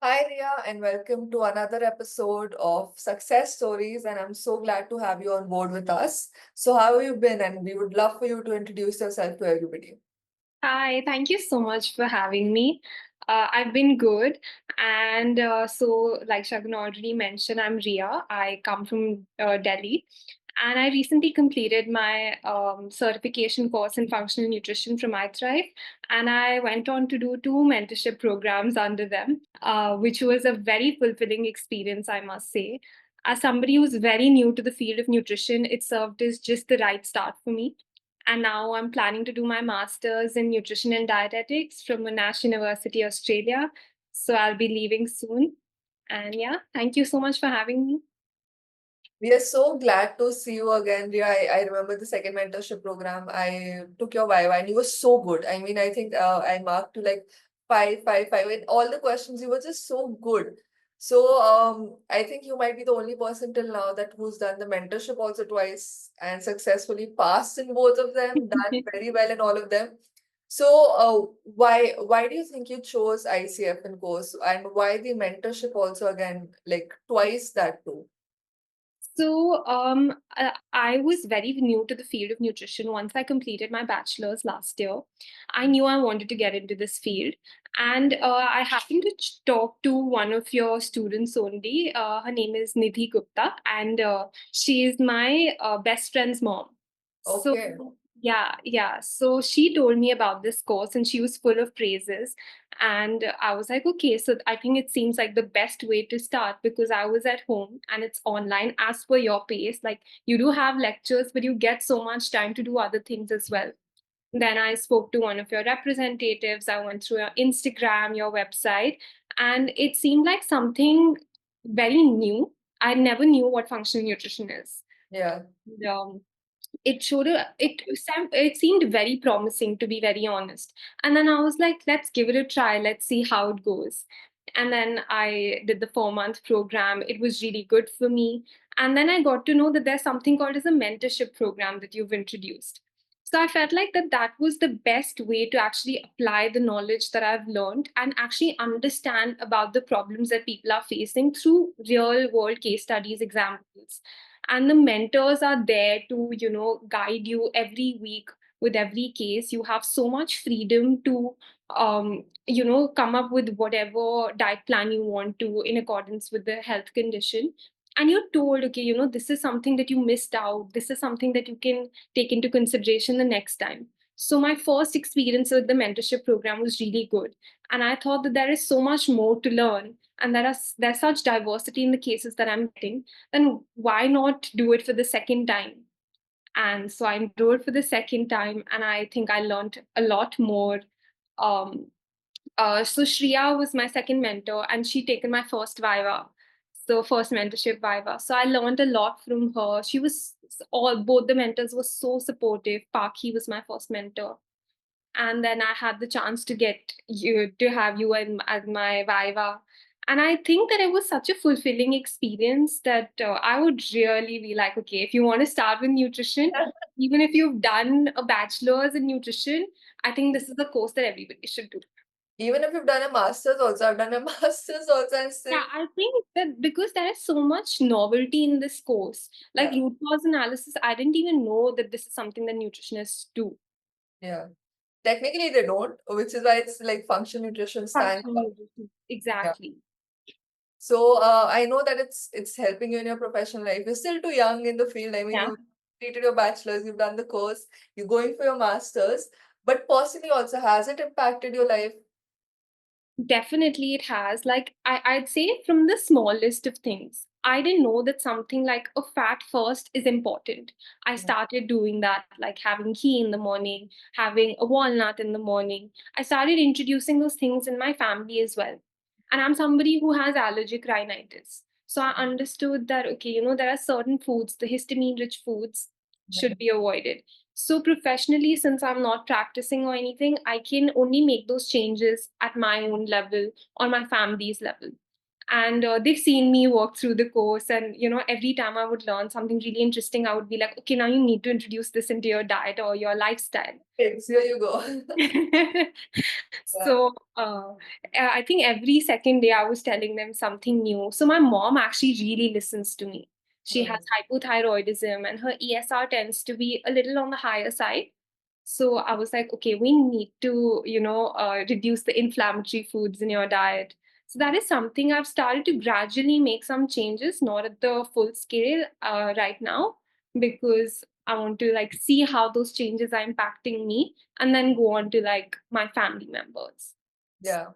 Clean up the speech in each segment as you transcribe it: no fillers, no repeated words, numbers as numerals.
Hi, Riya, and welcome to another episode of Success Stories. And I'm so glad to have you on board with us. So, how have you been? And we would love for you to introduce yourself to everybody. Hi, thank you so much for having me. I've been good. Like Shagun already mentioned, I'm Riya. I come from Delhi. And I recently completed my certification course in functional nutrition from iThrive. And I went on to do two mentorship programs under them, which was a very fulfilling experience, I must say. As somebody who's very new to the field of nutrition, it served as just the right start for me, and now I'm planning to do my master's in nutrition and dietetics from Monash University, Australia. So I'll be leaving soon. And yeah, thank you so much for having me. We are so glad to see you again, Riya. I remember the second mentorship program. I took your Viva and you were so good. I mean, I think I marked you like five, five, five. And all the questions, you were just so good. So I think you might be the only person till now that who's done the mentorship also twice and successfully passed in both of them, done very well in all of them. So why do you think you chose ICFN course and why the mentorship also again like twice that too? I was very new to the field of nutrition. Once I completed my bachelor's last year, I knew I wanted to get into this field. And I happened to talk to one of your students only. Her name is Nidhi Gupta, and she is my best friend's mom. So, Okay. yeah. So she told me about this course, and she was full of praises. And I was like, okay, so I think it seems like the best way to start because I was at home and it's online as per your pace. Like you do have lectures, but you get so much time to do other things as well. Then I spoke to one of your representatives. I went through your Instagram, your website, and it seemed like something very new. I never knew what functional nutrition is. Yeah. And, it seemed very promising, to be very honest. And then I was like, let's give it a try, let's see how it goes. And then I did the 4-month program. It was really good for me. And then I got to know that there's something called as a mentorship program that you've introduced. So I felt like that was the best way to actually apply the knowledge that I've learned and actually understand about the problems that people are facing through real world case studies, examples. And the mentors are there to guide you every week with every case. You have so much freedom to come up with whatever diet plan you want to in accordance with the health condition. And you're told, okay, this is something that you missed out, this is something that you can take into consideration the next time. So my first experience with the mentorship program was really good, and I thought that there is so much more to learn, and there's such diversity in the cases that I'm getting, then why not do it for the second time? And so I enrolled for the second time, and I think I learned a lot more. Um, so Shreya was my second mentor, and she taken my first Viva, so first mentorship Viva. So I learned a lot from her. She was all both the mentors were so supportive. Paki was my first mentor, and then I had the chance to get you to have you in as my Viva. And I think that it was such a fulfilling experience that I would really be like, okay, if you want to start with nutrition, even if you've done a bachelor's in nutrition, I think this is the course that everybody should do. Even if you've done a master's also, I've done a master's also and still, Yeah, I think that because there is so much novelty in this course, like yeah, root cause analysis, I didn't even know that this is something that nutritionists do. yeah. Technically they don't, which is why it's like functional nutrition stands Functional for. nutrition. Yeah. Exactly. So I know that it's helping you in your professional life. You're still too young in the field. I mean, Yeah. you completed your bachelor's, you've done the course, you're going for your master's, but possibly also has it impacted your life? Definitely, it has. Like, I'd say from the small list of things, I didn't know that something like a fat first is important. I Yeah. started doing that, like having ghee in the morning, having a walnut in the morning. I started introducing those things in my family as well. And I'm somebody who has allergic rhinitis. So I understood that, okay, there are certain foods, the histamine rich foods should be avoided. So professionally, since I'm not practicing or anything, I can only make those changes at my own level or my family's level. And they've seen me walk through the course, and every time I would learn something really interesting, I would be like, okay, now you need to introduce this into your diet or your lifestyle. Thanks, here you go. Yeah. So I think every second day I was telling them something new. So my mom actually really listens to me. She has Hmm. hypothyroidism and her ESR tends to be a little on the higher side. So I was like, okay, we need to, reduce the inflammatory foods in your diet. So that is something I've started to gradually make some changes, not at the full scale right now, because I want to like see how those changes are impacting me and then go on to like my family members. Yeah.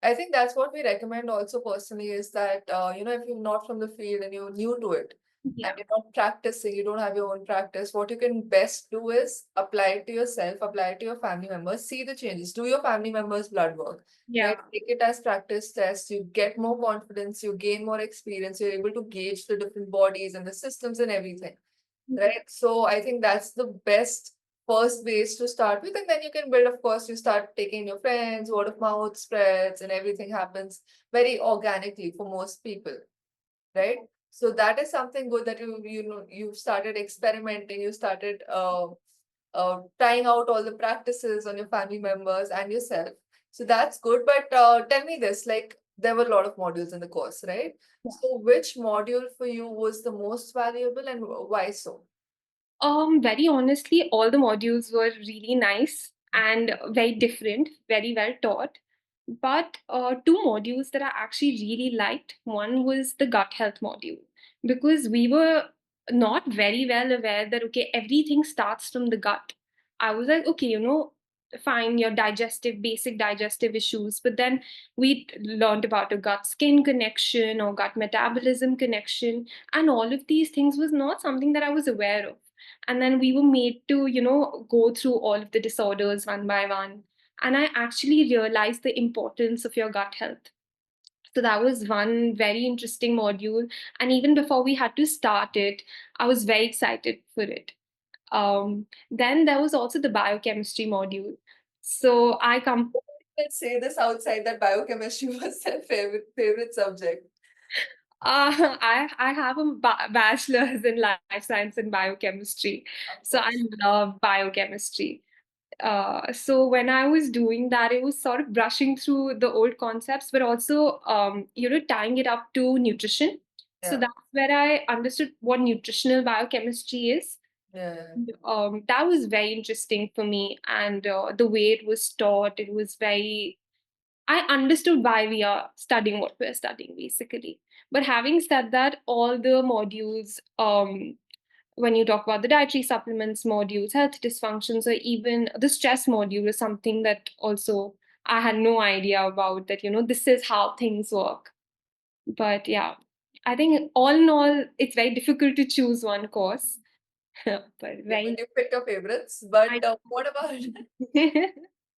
I think that's what we recommend also personally is that, if you're not from the field and you're new to it and Yeah, you're not practicing, you don't have your own practice, what you can best do is apply it to yourself, apply it to your family members, see the changes, do your family members' blood work, yeah, right? Take it as practice test, you get more confidence, you gain more experience, you're able to gauge the different bodies and the systems and everything. yeah, Right? So I think that's the best first base to start with. And then you can build, of course, you start taking your friends, word of mouth spreads, and everything happens very organically for most people, right? So that is something good that you've started experimenting, you started trying out all the practices on your family members and yourself. So that's good. But tell me this, like there were a lot of modules in the course, right? yeah. So which module for you was the most valuable and why so? Very honestly, all the modules were really nice and very different, very well taught. But two modules that I actually really liked. One was the gut health module because we were not very well aware that okay, everything starts from the gut. I was like, okay, fine, your basic digestive issues, but then we learned about a gut skin connection or gut metabolism connection, and all of these things was not something that I was aware of. And then we were made to go through all of the disorders one by one, and I actually realized the importance of your gut health. So that was one very interesting module, and even before we had to start it, I was very excited for it. Then there was also the biochemistry module. So I come Let's say this outside that biochemistry was their favorite subject. I have a bachelor's in life science and biochemistry, Of so I course. love biochemistry. So when I was doing that, it was sort of brushing through the old concepts, but also, tying it up to nutrition. So Yeah. that's where I understood what nutritional biochemistry is. Yeah. That was very interesting for me, and the way it was taught, it was very. I understood why we are studying what we're studying, basically. But having said that, all the modules, when you talk about the dietary supplements modules, health dysfunctions, or even the stress module is something that also I had no idea about that, this is how things work. But yeah, I think all in all, it's very difficult to choose one course, but Yeah, but very. you picked your favorites. But I, what about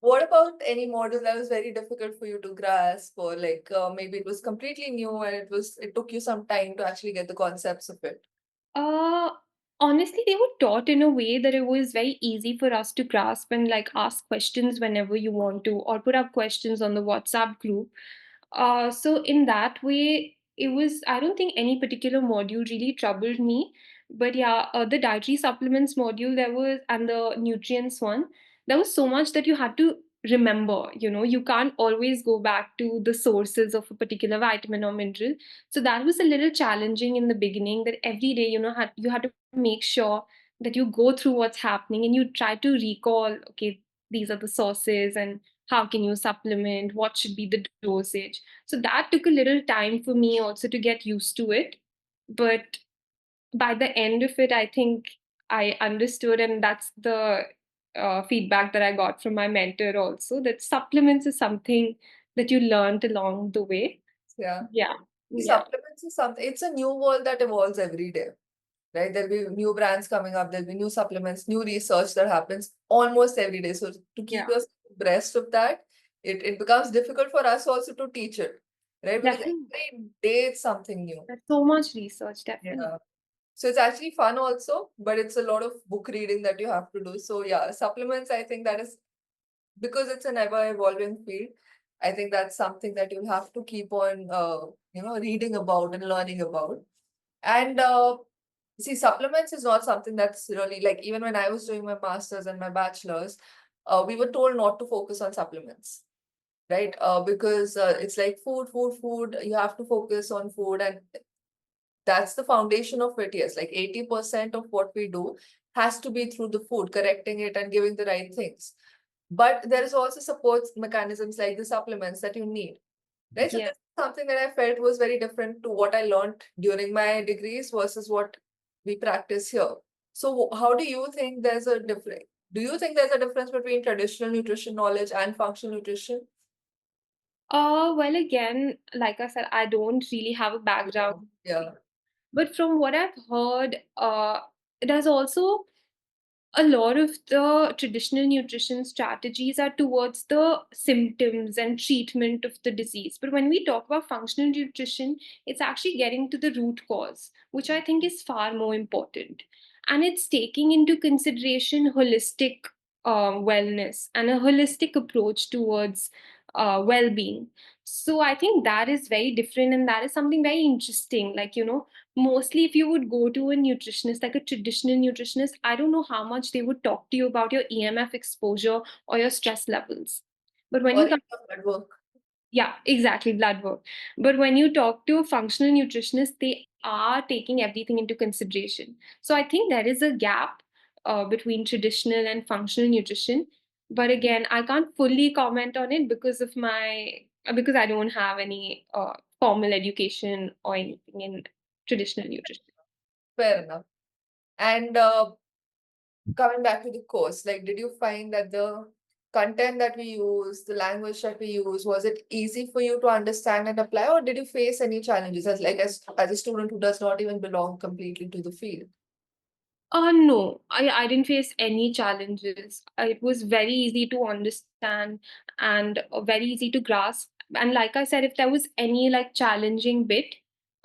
what about any module that was very difficult for you to grasp, or like maybe it was completely new and it took you some time to actually get the concepts of it? Uh, honestly, they were taught in a way that it was very easy for us to grasp and like ask questions whenever you want to, or put up questions on the WhatsApp group. So in that way, it was, I don't think any particular module really troubled me. But yeah, the dietary supplements module there was, and the nutrients one, there was so much that you had to remember. You can't always go back to the sources of a particular vitamin or mineral. So that was a little challenging in the beginning, that every day, you had to make sure that you go through what's happening and you try to recall, okay, these are the sources and how can you supplement, what should be the dosage. So that took a little time for me also to get used to it. But by the end of it, I think I understood, and that's the feedback that I got from my mentor also, that supplements is something that you learned along the way. Yeah. Yeah. Yeah. Supplements is something, it's a new world that evolves every day, right? There'll be new brands coming up, there'll be new supplements, new research that happens almost every day. So to keep Yeah. yourself abreast of that, it becomes difficult for us also to teach it, right? Because Definitely. every day it's something new. There's so much research, definitely. Yeah. So it's actually fun also, but it's a lot of book reading that you have to do. So yeah, supplements, I think that is because it's an ever evolving field. I think that's something that you'll have to keep on, reading about and learning about. And see, supplements is not something that's really like, even when I was doing my master's and my bachelor's, we were told not to focus on supplements, right? Because it's like food, food, food. You have to focus on food, and that's the foundation of it. Yes, like 80% of what we do has to be through the food, correcting it and giving the right things. But there is also support mechanisms like the supplements that you need, right? So Yeah. this is something that I felt was very different to what I learned during my degrees versus what we practice here. So how do you think there's a difference? Do you think there's a difference between traditional nutrition knowledge and functional nutrition? Well, again, like I said, I don't really have a background, Yeah, but from what I've heard, there's also a lot of the traditional nutrition strategies are towards the symptoms and treatment of the disease. But when we talk about functional nutrition, it's actually getting to the root cause, which I think is far more important. And it's taking into consideration holistic wellness and a holistic approach towards well being. So I think that is very different, and that is something very interesting. Like, mostly if you would go to a nutritionist, like a traditional nutritionist, I don't know how much they would talk to you about your EMF exposure or your stress levels. But when or you even come, blood work. yeah, exactly, blood work. But when you talk to a functional nutritionist, they are taking everything into consideration. So I think there is a gap between traditional and functional nutrition. But again, I can't fully comment on it because I don't have any formal education or anything in traditional nutrition. Fair enough. And coming back to the course, like, did you find that the content that we use, the language that we use, was it easy for you to understand and apply, or did you face any challenges as a student who does not even belong completely to the field? No, I didn't face any challenges. It was very easy to understand and very easy to grasp. And like I said, if there was any like challenging bit,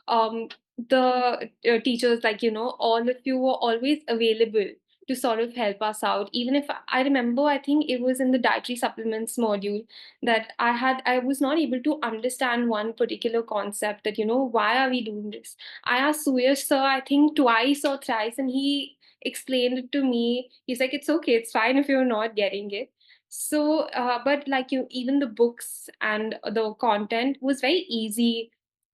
um, the teachers, like, all of you were always available to sort of help us out. Even if I remember, I think it was in the dietary supplements module that I was not able to understand one particular concept that, why are we doing this? I asked Suyash sir, I think twice or thrice, and he explained it to me. He's like, it's okay, it's fine if you're not getting it. So, but like even the books and the content was very easy.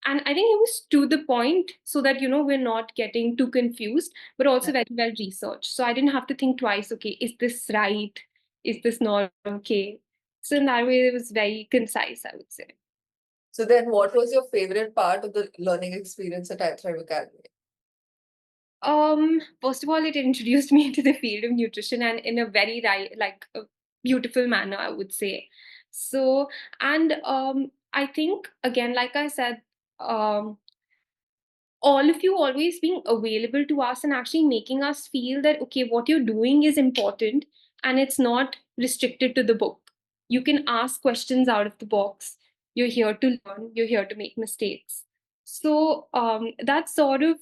And I think it was to the point so that, we're not getting too confused, but Yeah. also very well researched. So I didn't have to think twice, okay, is this right? Is this not okay? So in that way, it was very concise, I would say. So then, what was your favorite part of the learning experience at iThrive Academy? First of all, it introduced me to the field of nutrition and in a very like a beautiful manner, I would say. So, and I think again, like I said, um, all of you always being available to us and actually making us feel that okay, what you're doing is important and it's not restricted to the book. You can ask questions out of the box. You're here to learn, you're here to make mistakes. So that sort of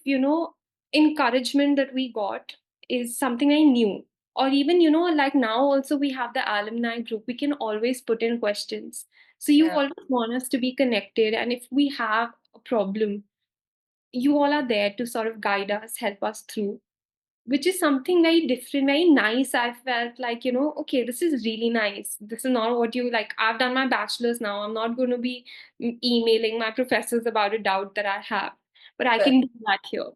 encouragement that we got is something I knew. Or even like now also we have the alumni group, we can always put in questions. So you Yeah. always want us to be connected, and if we have a problem, you all are there to sort of guide us, help us through, which is something very different, very nice. I felt like, okay, this is really nice. This is not what you like. I've done my bachelor's now. I'm not going to be emailing my professors about a doubt that I have, but I Fair. can do that here.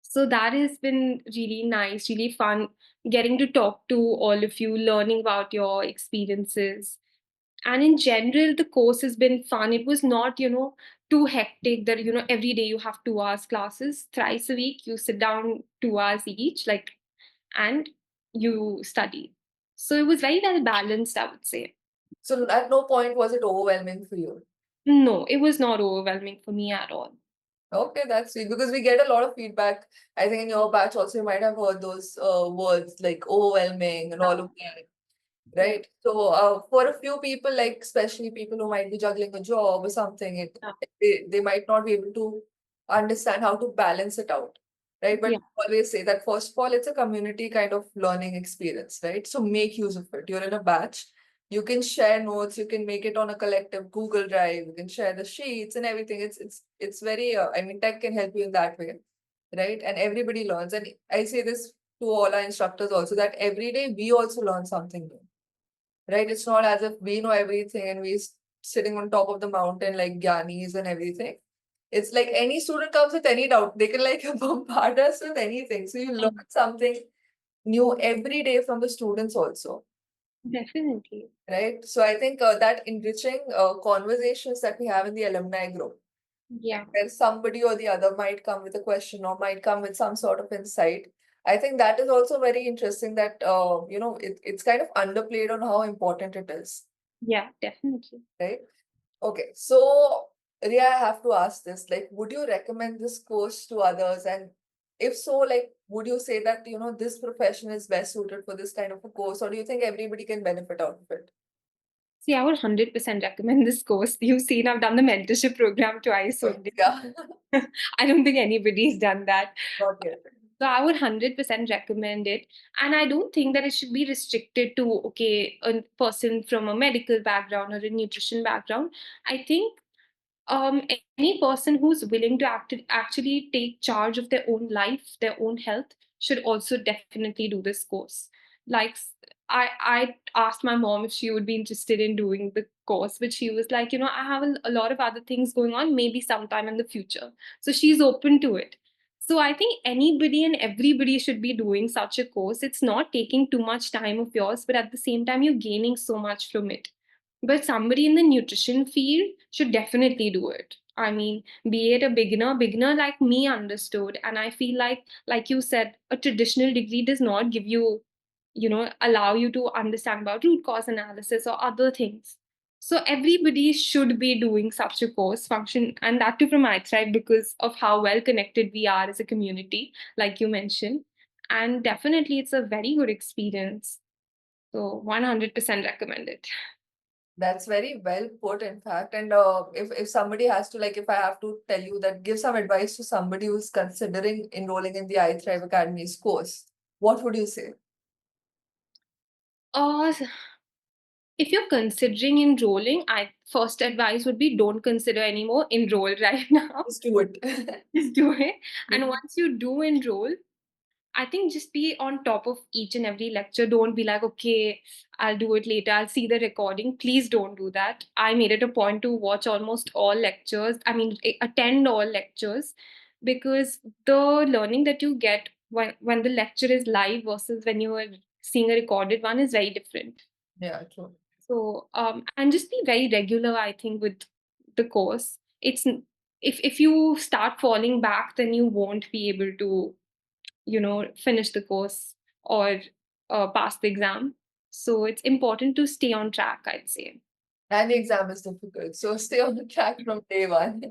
So that has been really nice, really fun getting to talk to all of you, learning about your experiences. And in general, the course has been fun. It was not, too hectic that, every day you have 2 hours classes. Thrice a week, you sit down 2 hours each, like, and you study. So it was very well balanced, I would say. So at no point was it overwhelming for you? No, it was not overwhelming for me at all. Okay, that's sweet because we get a lot of feedback. I think in your batch also you might have heard those words like overwhelming and all of that. Yeah. Right. So, for a few people, like especially people who might be juggling a job or something, Yeah. they might not be able to understand how to balance it out. Right. But Yeah. we always say that first of all, it's a community kind of learning experience, right? So make use of it. You're in a batch. You can share notes, you can make it on a collective Google Drive, you can share the sheets and everything. It's very I mean, tech can help you in that way, right? And everybody learns. And I say this to all our instructors also, that every day we also learn something new, right? It's not as if we know everything and sitting on top of the mountain like Gyanis and everything. It's like any student comes with any doubt, they can like bombard us with anything. So you learn something new every day from the students also, Definitely. right? So I think that enriching conversations that we have in the alumni group, Yeah. where somebody or the other might come with a question or might come with some sort of insight. I think that is also very interesting, that it's kind of underplayed on how important it is, Yeah, definitely. right? Okay, so Riya, I have to ask this, like, would you recommend this course to others? And if so, like, would you say that, this profession is best suited for this kind of a course, or do you think everybody can benefit out of it? See, I would 100% recommend this course. You've seen I've done the mentorship program twice only. Yeah, I don't think anybody's done that. not yet. So I would 100% recommend it. And I don't think that it should be restricted to, okay, a person from a medical background or a nutrition background. I think any person who's willing to actually take charge of their own life, their own health, should also definitely do this course. Like I asked my mom if she would be interested in doing the course, but she was like, I have a lot of other things going on, maybe sometime in the future. So she's open to it. So I think anybody and everybody should be doing such a course. It's not taking too much time of yours, but at the same time, you're gaining so much from it. But somebody in the nutrition field should definitely do it. I mean, be it a beginner like me understood. And I feel like you said, a traditional degree does not give you, allow you to understand about root cause analysis or other things. So everybody should be doing such a course function, and that too from iThrive because of how well connected we are as a community, like you mentioned. And definitely, it's a very good experience. So 100% recommend it. That's very well put, in fact. And if somebody has to, like, if I have to tell you that, give some advice to somebody who's considering enrolling in the iThrive Academy's course, what would you say? Uh, if you're considering enrolling, I first advice would be don't consider anymore. Enroll right now. Just do it. Just do it. And once you do enroll, I think just be on top of each and every lecture. Don't be like, okay, I'll do it later. I'll see the recording. Please don't do that. I made it a point to watch almost all lectures. I mean, attend all lectures because the learning that you get when the lecture is live versus when you are seeing a recorded one is very different. Yeah, true. So, and just be very regular, I think, with the course. If you start falling back, then you won't be able to, finish the course or pass the exam. So it's important to stay on track, I'd say. And the exam is difficult. So stay on the track from day one.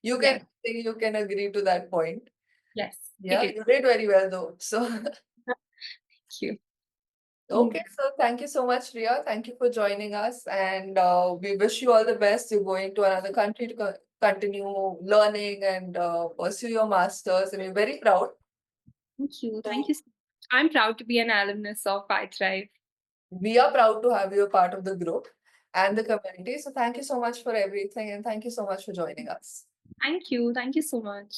You can Yes, think you can agree to that point. yes, it Yeah, is. you did very well though. So Thank you. okay, so thank you so much, Riya. Thank you for joining us, and we wish you all the best. You're going to another country to continue learning and pursue your masters, and we're very proud. Thank you. Thank you. So So much. I'm proud to be an alumnus of iThrive. we are proud to have you a part of the group and the community. So thank you so much for everything, and thank you so much for joining us. Thank you. Thank you so much.